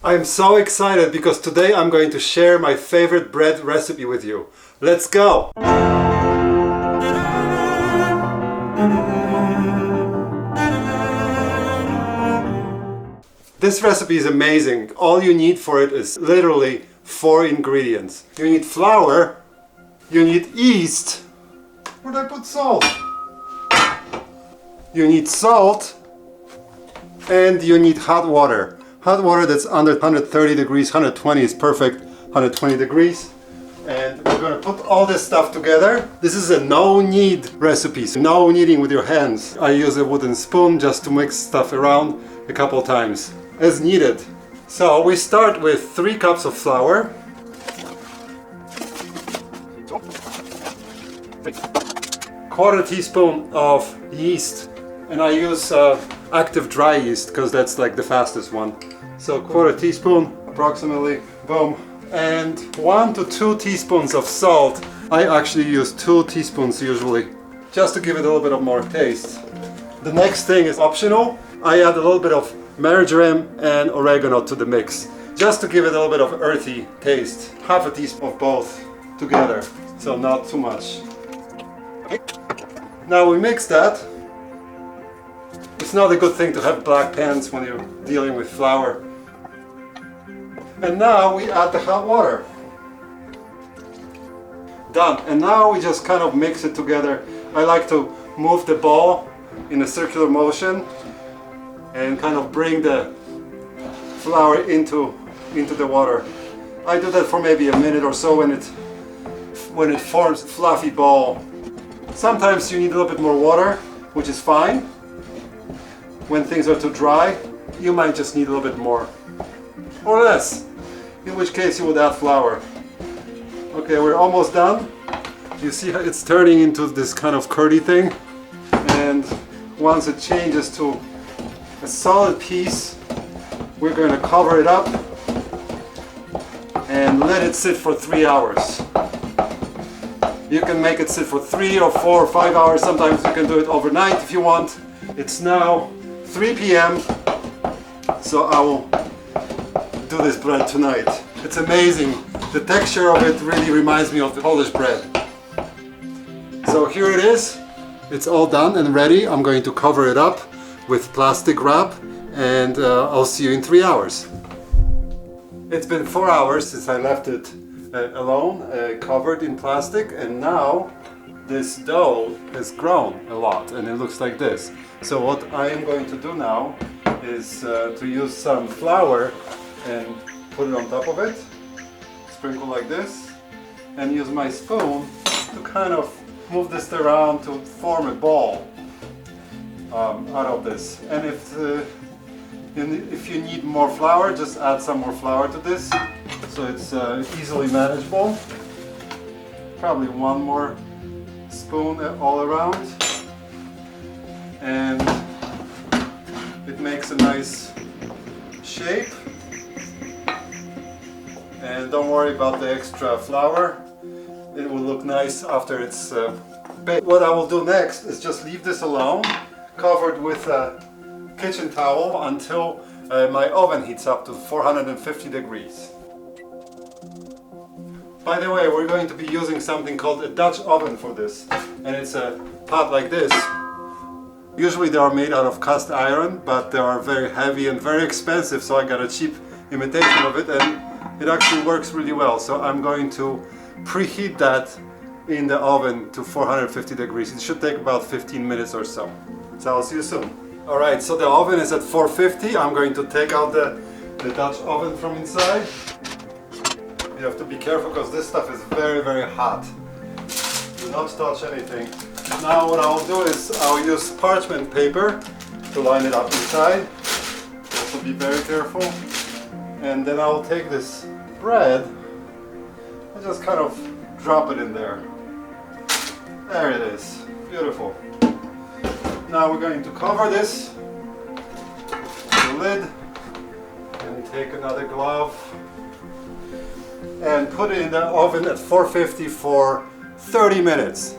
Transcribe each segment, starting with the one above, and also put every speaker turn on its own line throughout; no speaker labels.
I'm so excited because today I'm going to share my favorite bread recipe with you. Let's go! This recipe is amazing. All you need for it is literally 4 ingredients. You need flour, you need yeast. Where did I put salt? You need salt, and you need hot water. Hot water that's under 130 degrees, 120 is perfect, 120 degrees. And we're gonna put all this stuff together. This is a no-knead recipe, so no kneading with your hands. I use a wooden spoon just to mix stuff around a couple times as needed. So we start with 3 cups of flour. Quarter teaspoon of yeast, and I use active dry yeast because that's like the fastest one. So quarter teaspoon approximately, boom. And 1 to 2 teaspoons of salt. I actually use 2 teaspoons usually, just to give it a little bit of more taste. The next thing is optional. I add a little bit of marjoram and oregano to the mix, just to give it a little bit of earthy taste. Half a teaspoon of both together, so not too much. Now we mix that. It's not a good thing to have black pans when you're dealing with flour. And now we add the hot water. Done. And now we just kind of mix it together. I like to move the ball in a circular motion and kind of bring the flour into the water. I do that for maybe a minute or so when it forms a fluffy ball. Sometimes you need a little bit more water, which is fine. When things are too dry, you might just need a little bit more or less, in which case you would add flour. Okay, we're almost done. You see how it's turning into this kind of curdy thing, and once it changes to a solid piece, we're going to cover it up and let it sit for 3 hours. You can make it sit for 3 or 4 or 5 hours. Sometimes you can do it overnight if you want. It's now 3 p.m. so I will do this bread tonight. It's amazing. The texture of it really reminds me of the Polish bread. So here it is. It's all done and ready. I'm going to cover it up with plastic wrap, and I'll see you in 3 hours. It's been 4 hours since I left it alone, covered in plastic, and now this dough has grown a lot and it looks like this. So what I am going to do now is to use some flour and put it on top of it, sprinkle like this, and use my spoon to kind of move this around to form a ball out of this. And if you need more flour, just add some more flour to this, so it's easily manageable. Probably 1 more spoon all around, and it makes a nice shape. And don't worry about the extra flour, it will look nice after it's baked. What I will do next is just leave this alone, covered with a kitchen towel, until my oven heats up to 450 degrees. By the way, we're going to be using something called a Dutch oven for this, and it's a pot like this. Usually they are made out of cast iron, but they are very heavy and very expensive, so I got a cheap imitation of it, and it actually works really well. So I'm going to preheat that in the oven to 450 degrees. It should take about 15 minutes or so. So I'll see you soon. Alright, so the oven is at 450. I'm going to take out the Dutch oven from inside. You have to be careful because this stuff is very, very hot. Do not touch anything. Now what I'll do is I'll use parchment paper to line it up inside. So be very careful. And then I'll take this bread and just kind of drop it in there. There it is. Beautiful. Now we're going to cover this with the lid and take another glove and put it in the oven at 450 for 30 minutes.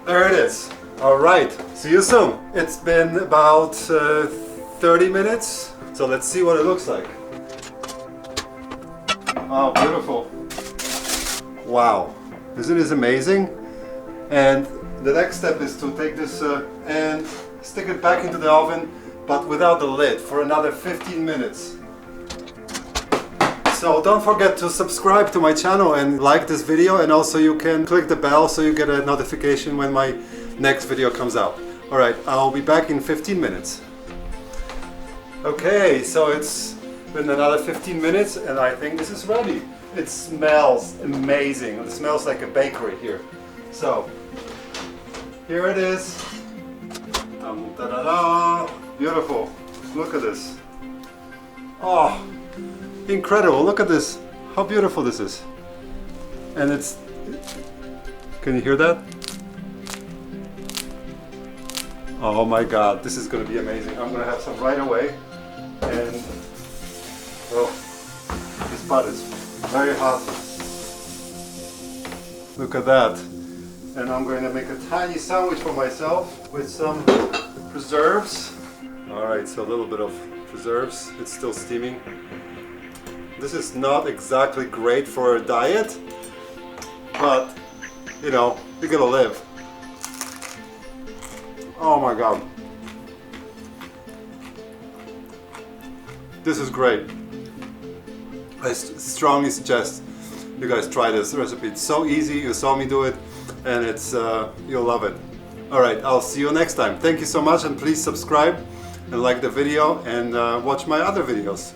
There it is. All right, see you soon. It's been about 30 minutes. So So let's see what it looks like. Oh, beautiful. Wow, isn't this amazing? And the next step is to take this and stick it back into the oven, but without the lid, for another 15 minutes. So don't forget to subscribe to my channel and like this video, and also you can click the bell so you get a notification when my next video comes out. Alright, I'll be back in 15 minutes. Okay, so it's been another 15 minutes and I think this is ready. It smells amazing. It smells like a bakery here. So, here it is. Ta-da-da. Beautiful. Look at this. Oh, incredible. Look at this. How beautiful this is. And it's... Can you hear that? Oh my god, this is going to be amazing. I'm going to have some right away. And... oh, this pot is very hot. Look at that. And I'm going to make a tiny sandwich for myself with some preserves. Alright, so a little bit of preserves. It's still steaming. This is not exactly great for a diet, but you know, you're gonna live. Oh my god. This is great. I strongly suggest you guys try this recipe. It's so easy, you saw me do it, and it's you'll love it. Alright, I'll see you next time. Thank you so much, and please subscribe and like the video and watch my other videos.